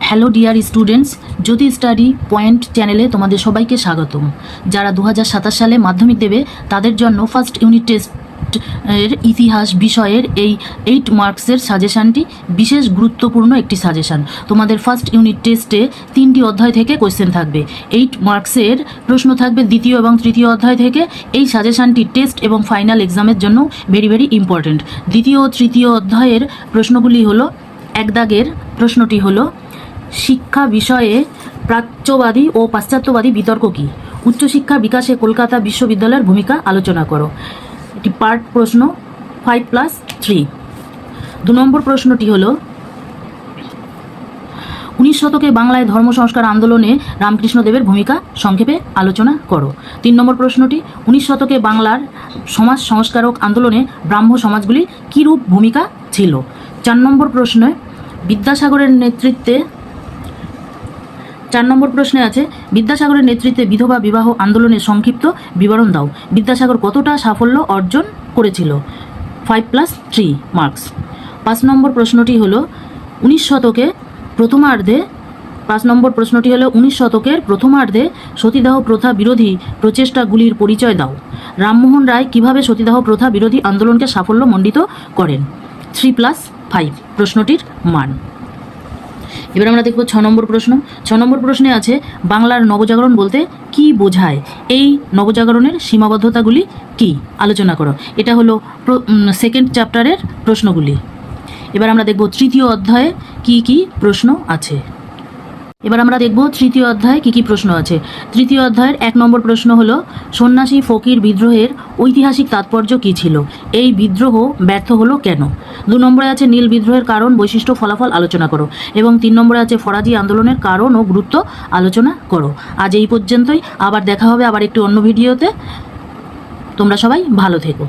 Hello dear students, জ্যোতি study point চ্যানেলে তোমাদের সবাইকে স্বাগতম। যারা 2027 সালে মাধ্যমিক দেবে তাদের জন্য ফার্স্ট ইউনিট টেস্ট এর ইতিহাস বিষয়ের এই 8 মার্কসের সাজেশানটি বিশেষ গুরুত্বপূর্ণ একটি সাজেশান। তোমাদের ফার্স্ট ইউনিট টেস্টে 3টি অধ্যায় থেকে কোয়েশ্চেন থাকবে। 8 মার্কসের প্রশ্ন থাকবে দ্বিতীয় এবং তৃতীয় অধ্যায় থেকে। এই সাজেশানটি টেস্ট এবং ফাইনাল এক্সামের জন্য ভেরি ভেরি ইম্পর্ট্যান্ট। দ্বিতীয় ও তৃতীয় অধ্যায়ের প্রশ্নগুলি হলো, এক দাগের প্রশ্নটি হলো, শিক্ষা বিষয়ে প্রাচ্যবাদী ও পাশ্চাত্যবাদী বিতর্ক কী? উচ্চশিক্ষার বিকাশে কলকাতা বিশ্ববিদ্যালয়ের ভূমিকা আলোচনা করো। এটি পার্ট প্রশ্ন 5+3। 2 নম্বর প্রশ্নটি হলো, 19 শতকে বাংলায় ধর্ম সংস্কার আন্দোলনে রামকৃষ্ণদেবের ভূমিকা সংক্ষেপে আলোচনা করো। 3 নম্বর প্রশ্নটি, 19 শতকে বাংলার সমাজ সংস্কারক আন্দোলনে ব্রাহ্ম সমাজগুলি কীরূপ ভূমিকা ছিল? 4 নম্বর প্রশ্নে বিদ্যাসাগরের নেতৃত্বে 4 নম্বর প্রশ্নে আছে, বিদ্যাসাগরের নেতৃত্বে বিধবা বিবাহ আন্দোলনের সংক্ষিপ্ত বিবরণ দাও। বিদ্যাসাগর কতটা সাফল্য অর্জন করেছিল? 5+3 মার্কস। 5 নম্বর প্রশ্নটি হলো, 19 শতকে প্রথমার্ধে 5 নম্বর প্রশ্নটি হলো, 19 শতকের প্রথমার্ধে সতীদাহ প্রথা বিরোধী প্রচেষ্টাগুলির পরিচয় দাও। রামমোহন রায় কিভাবে সতীদাহ প্রথা বিরোধী আন্দোলনকে সাফল্যমণ্ডিত করেন? 3+5 প্রশ্নটির মান। এবার আমরা দেখব 6 নম্বর প্রশ্ন। 6 নম্বর প্রশ্নে আছে, বাংলার নবজাগরণ বলতে কি বোঝায়? এই নবজাগরণের সীমাবদ্ধতাগুলি কি? আলোচনা করো। এটা হলো সেকেন্ড চ্যাপ্টারের প্রশ্নগুলি। এবার আমরা দেখব তৃতীয় অধ্যায়ে কি কি প্রশ্ন আছে। প্রশ্ন আছে। তৃতীয় অধ্যায়ের 1 নম্বর প্রশ্ন হলো, সন্ন্যাসী ফকির বিদ্রোহের ঐতিহাসিক তাৎপর্য কী ছিল? এই বিদ্রোহ ব্যর্থ হলো কেন? 2 নম্বরে আছে নীল বিদ্রোহের কারণ, বৈশিষ্ট্য, ফলাফল আলোচনা করো। এবং 3 নম্বরে আছে ফরাজি আন্দোলনের কারণ ও গুরুত্ব আলোচনা করো। আজ এই পর্যন্তই। আবার দেখা হবে আবার একটি অন্য ভিডিওতে। তোমরা সবাই ভালো থেকো।